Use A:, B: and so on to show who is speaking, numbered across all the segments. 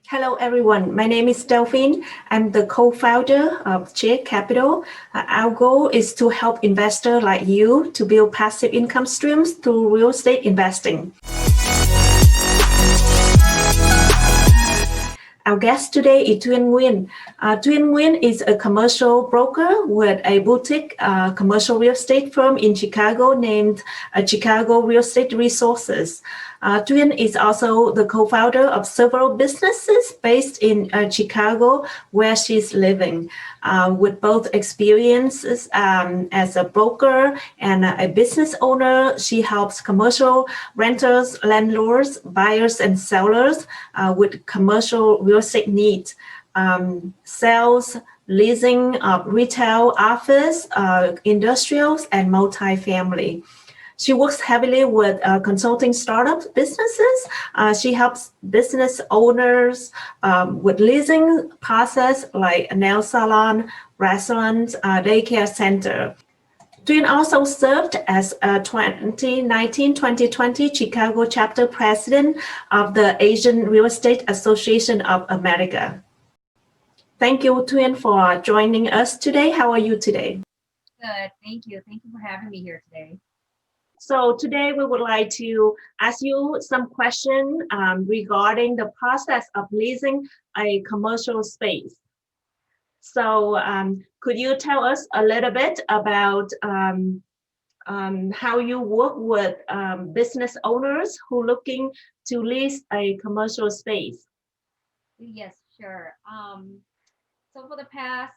A: Hello, everyone. My name is Delphine. I'm the co-founder of J Capital. Our goal is to help investors like you to build passive income streams through real estate investing. Our guest today is Tuyen Nguyen. Tuyen Nguyen is a commercial broker with a boutique commercial real estate firm in Chicago named Chicago Real Estate Resources. Tuyen is also the co-founder of several businesses based in Chicago, where she's living. With both experiences as a broker and a business owner, she helps commercial renters, landlords, buyers, and sellers with commercial real estate needs, sales, leasing of retail, office, industrials, and multifamily. She works heavily with consulting startup businesses. She helps business owners with leasing process like a nail salon, restaurant, daycare center. Tuyen also served as a 2019-2020 Chicago chapter president of the Asian Real Estate Association of America. Thank you, Tuyen, for joining us today. How are you today?
B: Good, thank you. Thank you for having me here today.
A: So today we would like to ask you some questions regarding the process of leasing a commercial space. So could you tell us a little bit about how you work with business owners who are looking to lease a commercial space?
B: Yes, sure. So for the past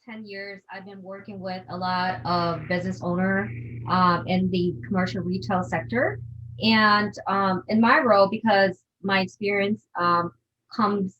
B: 10 years, I've been working with a lot of business owners in the commercial retail sector. And in my role, because my experience comes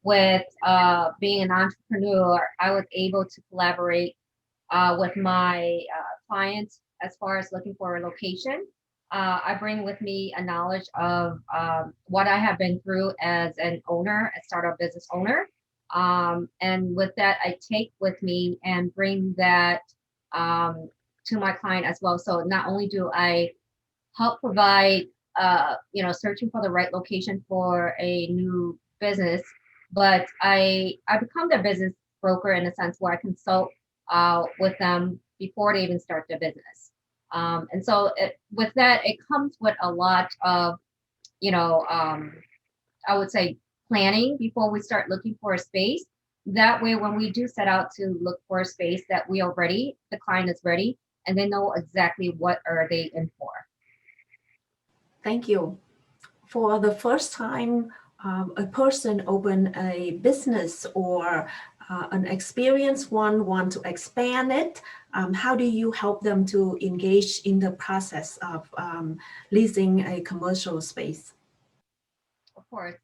B: with being an entrepreneur, I was able to collaborate with my clients as far as looking for a location. I bring with me a knowledge of what I have been through as an owner, a startup business owner. And with that, I take with me and bring that to my client as well. So not only do I help provide, searching for the right location for a new business, but I become their business broker in a sense where I consult with them before they even start their business. And so with that, it comes with a lot of, I would say, planning before we start looking for a space. That way, when we do set out to look for a space, that we are ready, the client is ready, and they know exactly what are they in for.
A: Thank you. For the first time a person open a business or an experienced one want to expand it, how do you help them to engage in the process of leasing a commercial space?
B: Of course.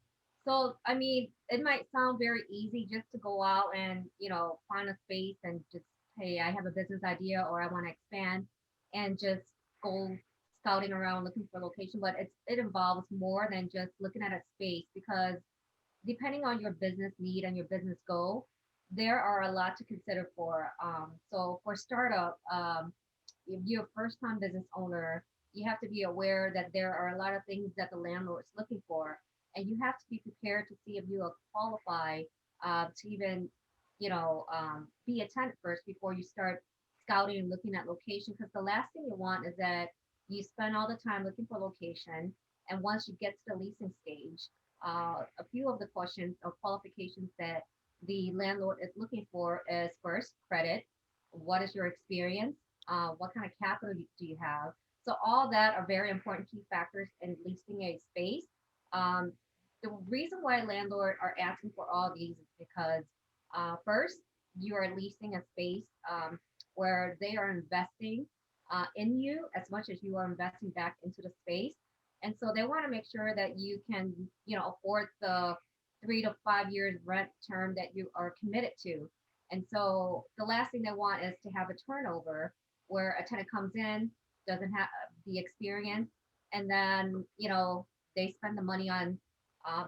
B: So, I mean, it might sound very easy just to go out and, find a space and just, hey, I have a business idea or I want to expand and just go scouting around looking for location. But it involves more than just looking at a space, because depending on your business need and your business goal, there are a lot to consider for. So for startup, if you're a first time business owner, you have to be aware that there are a lot of things that the landlord is looking for, and you have to be prepared to see if you are qualified to even, be a tenant first before you start scouting and looking at location. Because the last thing you want is that you spend all the time looking for location, and once you get to the leasing stage, a few of the questions or qualifications that the landlord is looking for is first credit. What is your experience? What kind of capital do you have? So all that are very important key factors in leasing a space. Um, the reason why landlords are asking for all these is because first, you are leasing a space where they are investing in you as much as you are investing back into the space. And so they want to make sure that you can, afford the 3 to 5 years rent term that you are committed to. And so the last thing they want is to have a turnover where a tenant comes in, doesn't have the experience, and then they spend the money on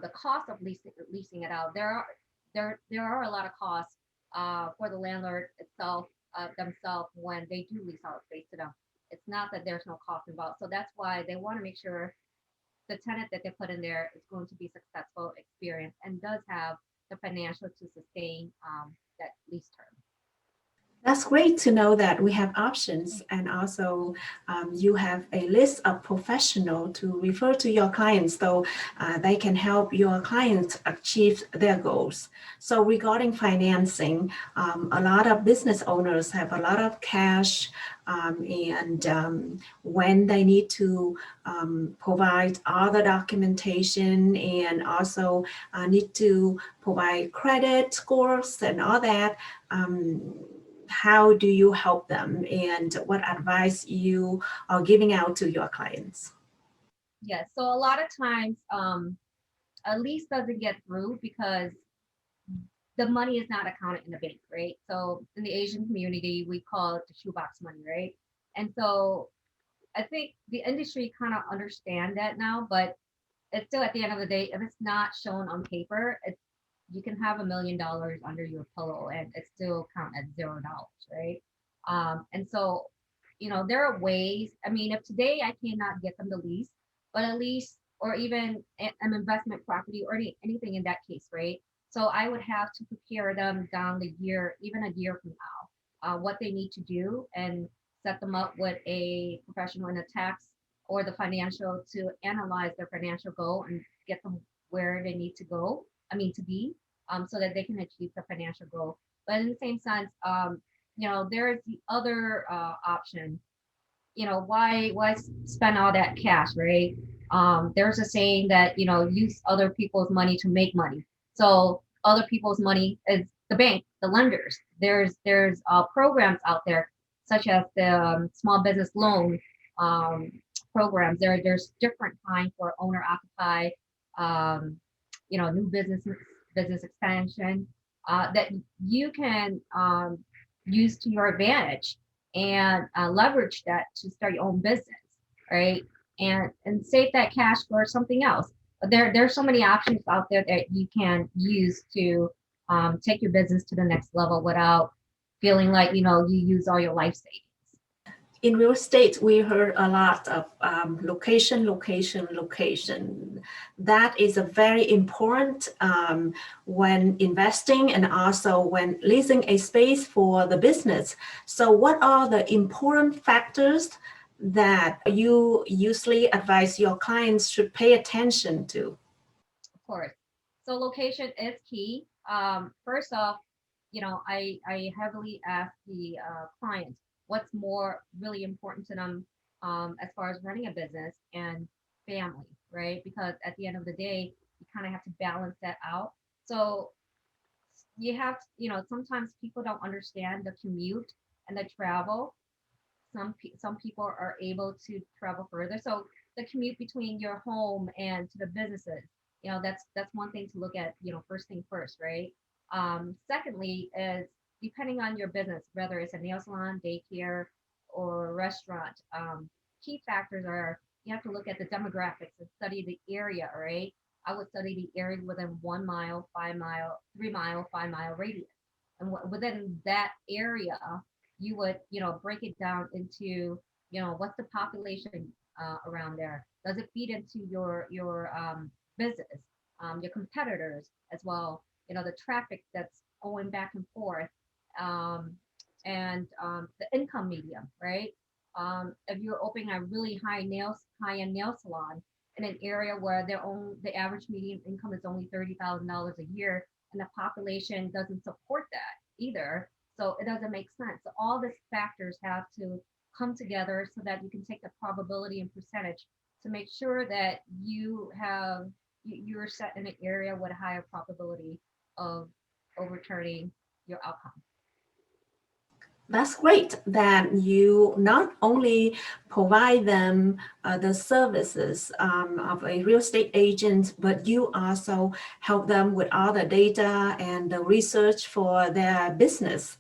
B: the cost of leasing it out. There are a lot of costs for the landlord itself themselves when they do lease out space to them. It's not that there's no cost involved. So that's why they want to make sure the tenant that they put in there is going to be successful experience and does have the financial to sustain that lease term.
A: That's great to know that we have options, and also you have a list of professionals to refer to your clients, so they can help your clients achieve their goals. So regarding financing, a lot of business owners have a lot of cash, and when they need to provide all the documentation and also need to provide credit scores and all that, how do you help them, and what advice you are giving out to your clients?
B: Yes. So a lot of times, a lease doesn't get through because the money is not accounted in the bank, right? So in the Asian community, we call it the shoebox money, right? And so I think the industry kind of understand that now, but it's still at the end of the day, if it's not shown on paper, you can have $1 million under your pillow and it still count as $0, right? And so, there are ways. I mean, if today I cannot get them the lease, but at least, or even an investment property or anything in that case, right? So I would have to prepare them down the year, even a year from now, what they need to do and set them up with a professional in a tax or the financial to analyze their financial goal and get them where they need to go. I mean, to be, so that they can achieve the financial goal. But in the same sense, there is the other option. Why spend all that cash, right? There's a saying that use other people's money to make money. So other people's money is the bank, the lenders. There's programs out there such as the small business loan programs. There's different kinds for owner occupied, new business expansion that you can use to your advantage and leverage that to start your own business, right? And save that cash for something else. But there's so many options out there that you can use to take your business to the next level without feeling like you use all your life savings.
A: In real estate, we heard a lot of location, location, location. That is a very important when investing and also when leasing a space for the business. So what are the important factors that you usually advise your clients should pay attention to?
B: Of course. So location is key. First off, I heavily ask the clients what's more really important to them as far as running a business and family, right? Because at the end of the day, you kind of have to balance that out. So you have, sometimes people don't understand the commute and the travel. Some people are able to travel further. So the commute between your home and to the businesses, that's one thing to look at, first thing first, right? Secondly is depending on your business, whether it's a nail salon, daycare, or restaurant, key factors are you have to look at the demographics and study the area, right? I would study the area within 1 mile, 5 mile, 3 mile, 5 mile radius. And within that area, you would, break it down into, what's the population around there? Does it feed into your business, your competitors as well? The traffic that's going back and forth, and the income medium, right? If you're opening a really high-end nail salon in an area where the average median income is only $30,000 a year, and the population doesn't support that either, so it doesn't make sense. So all these factors have to come together so that you can take the probability and percentage to make sure that you're set in an area with a higher probability of overturning your outcome.
A: That's great that you not only provide them the services of a real estate agent, but you also help them with all the data and the research for their business.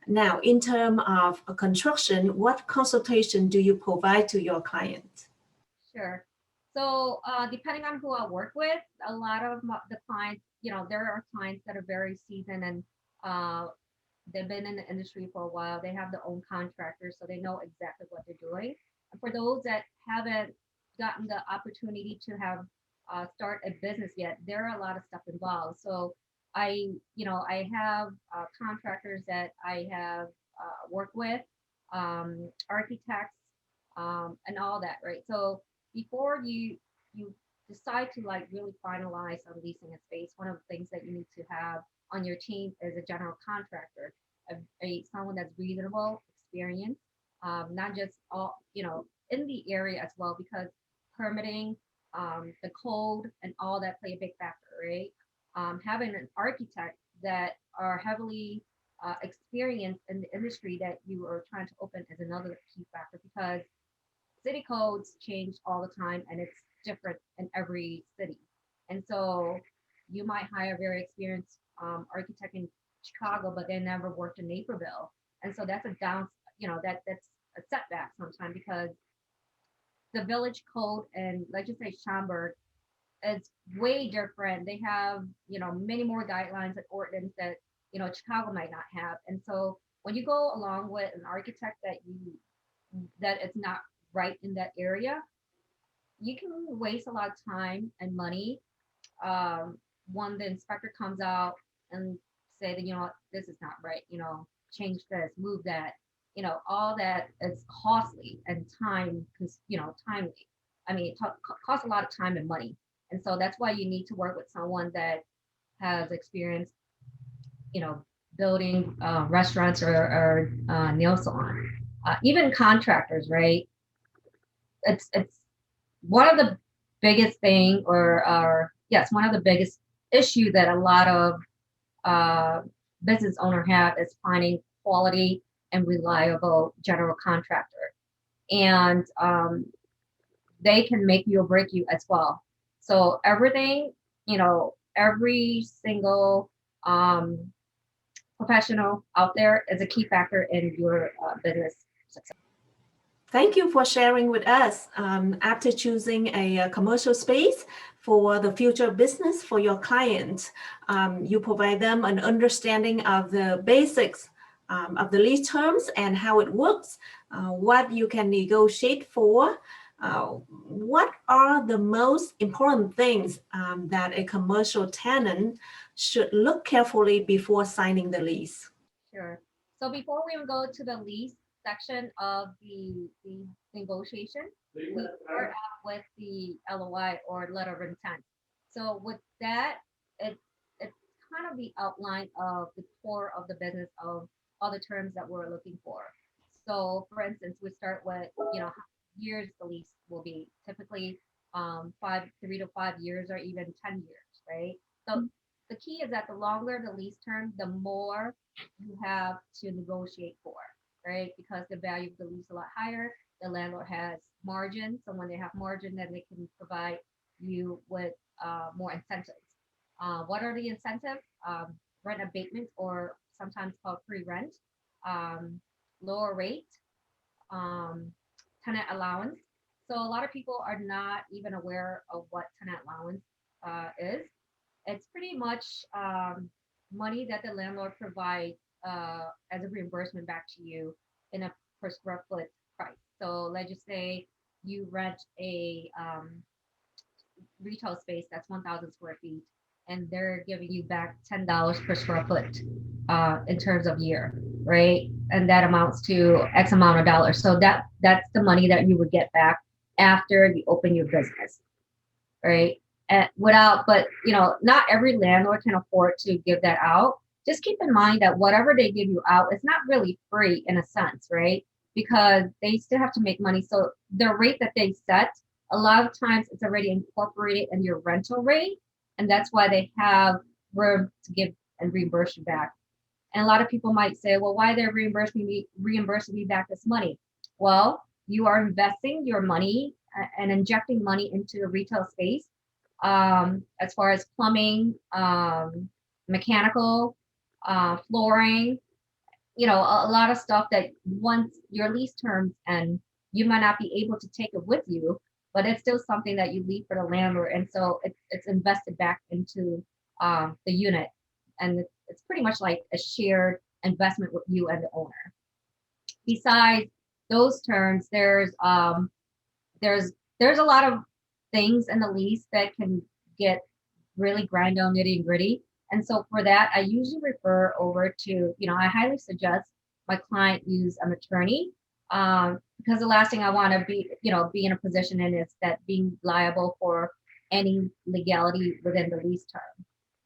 A: Now, in terms of construction, what consultation do you provide to your clients?
B: Sure. So depending on who I work with, a lot of the clients, there are clients that are very seasoned and they've been in the industry for a while. They have their own contractors, so they know exactly what they're doing. And for those that haven't gotten the opportunity to have start a business yet, there are a lot of stuff involved. So I have contractors that I have worked with, architects, and all that, right? So before you decide to like really finalize on leasing a space, one of the things that you need to have on your team is a general contractor, someone that's reasonable, experienced, not just all in the area as well, because permitting, the code, and all that play a big factor, right? Having an architect that are heavily experienced in the industry that you are trying to open is another key factor, because city codes change all the time and it's different in every city. And so you might hire a very experienced architect in Chicago, but they never worked in Naperville. And so that's a that's a setback sometimes, because the village code and let's just say Schaumburg is way different. They have, many more guidelines and ordinance that, Chicago might not have. And so when you go along with an architect that it's not right in that area, you can waste a lot of time and money. When the inspector comes out and say that, this is not right, change this, move that, all that is costly and timely. I mean, it costs a lot of time and money. And so that's why you need to work with someone that has experience, building restaurants or nail salon, even contractors, right? It's one of the biggest thing, or yes, one of the biggest issue that a lot of business owner have is finding quality and reliable general contractor. And they can make you or break you as well. So everything, every single professional out there is a key factor in your business success.
A: Thank you for sharing with us. After choosing a commercial space for the future business for your client, you provide them an understanding of the basics of the lease terms and how it works, what you can negotiate for. What are the most important things that a commercial tenant should look carefully before signing the lease?
B: Sure. So before we go to the lease section of the negotiation, we start out with the LOI, or letter of intent. So with that, it's kind of the outline of the core of the business of all the terms that we're looking for. So for instance, we start with, how years the lease will be, typically 3 to 5 years, or even 10 years, right? So the key is that the longer the lease term, the more you have to negotiate for, right? Because the value of the lease is a lot higher. The landlord has margin. So when they have margin, then they can provide you with more incentives. What are the incentives? Rent abatement, or sometimes called free rent, lower rate, tenant allowance. So a lot of people are not even aware of what tenant allowance is. It's pretty much money that the landlord provides as a reimbursement back to you in a per square foot price. So let's just say you rent a retail space that's 1,000 square feet, and they're giving you back $10 per square foot in terms of year, right? And that amounts to X amount of dollars. So that's the money that you would get back after you open your business, right? But not every landlord can afford to give that out. Just keep in mind that whatever they give you out, it's not really free in a sense, right? Because they still have to make money. So the rate that they set, a lot of times it's already incorporated in your rental rate. And that's why they have room to give and reimburse you back. And a lot of people might say, well, why they're reimbursing me back this money? Well, you are investing your money and injecting money into a retail space, as far as plumbing, mechanical, flooring, a lot of stuff that once your lease terms end, you might not be able to take it with you, but it's still something that you leave for the landlord. And so it's invested back into the unit. And it's pretty much like a shared investment with you and the owner. Besides those terms, there's there's a lot of things in the lease that can get really grind down nitty and gritty. And so for that, I usually refer over to, I highly suggest my client use an attorney, because the last thing I want to be in a position in is that being liable for any legality within the lease term.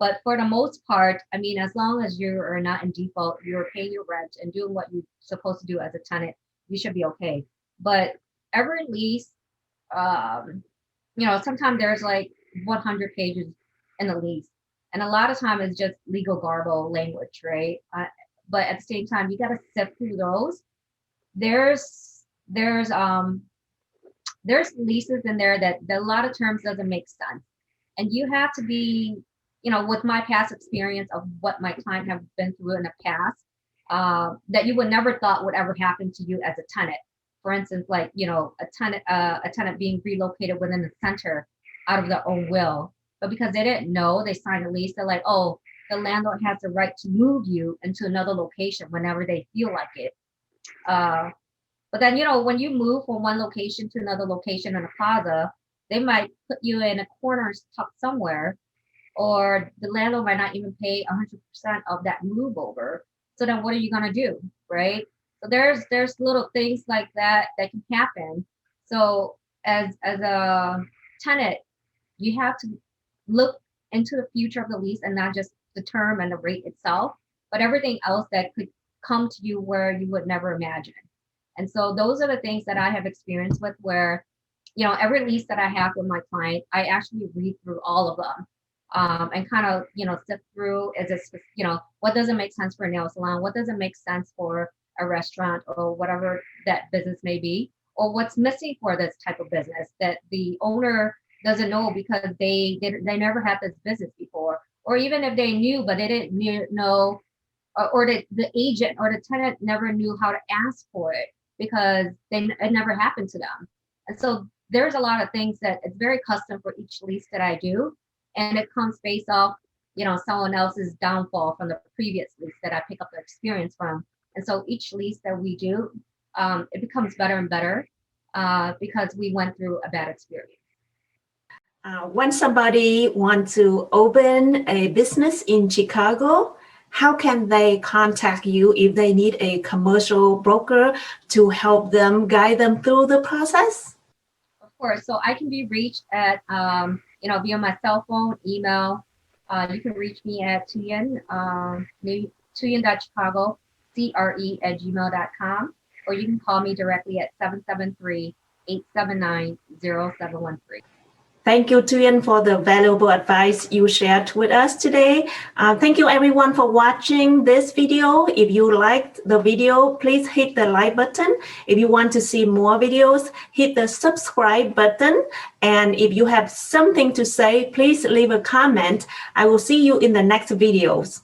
B: But for the most part, I mean, as long as you are not in default, you're paying your rent and doing what you're supposed to do as a tenant, you should be okay. But every lease, sometimes there's like 100 pages in the lease, and a lot of time it's just legal garble language, right? But at the same time, you got to sift through those. There's leases in there that a lot of terms doesn't make sense, and you have to be, with my past experience of what my client have been through in the past, that you would never thought would ever happen to you as a tenant. For instance, like, a tenant being relocated within the center out of their own will, but because they didn't know, they signed a lease. They're like, oh, the landlord has the right to move you into another location whenever they feel like it. But then, when you move from one location to another location in a plaza, they might put you in a corner tucked somewhere, or the landlord might not even pay 100% of that move over. So then what are you going to do, right? So there's little things like that can happen. So as a tenant, you have to look into the future of the lease and not just the term and the rate itself, but everything else that could come to you where you would never imagine. And so those are the things that I have experienced with, where, every lease that I have with my client, I actually read through all of them, and kind of, sift through, is it, what doesn't make sense for a nail salon? What doesn't make sense for a restaurant or whatever that business may be, or what's missing for this type of business that the owner doesn't know because they never had this business before, or even if they knew, but they didn't know, or the agent or the tenant never knew how to ask for it because it never happened to them. And so there's a lot of things that it's very custom for each lease that I do, and it comes based off, someone else's downfall from the previous lease that I pick up the experience from. And so each lease that we do, it becomes better and better, because we went through a bad experience.
A: When somebody wants to open a business in Chicago, how can they contact you if they need a commercial broker to help them, guide them through the process?
B: Of course. So I can be reached at, via my cell phone, email. You can reach me at Tuyen, Tuyen.Chicago, CRE@gmail.com, or you can call me directly at 773-879-0713.
A: Thank you, Tuyen, for the valuable advice you shared with us today. Thank you, everyone, for watching this video. If you liked the video, please hit the like button. If you want to see more videos, hit the subscribe button. And if you have something to say, please leave a comment. I will see you in the next videos.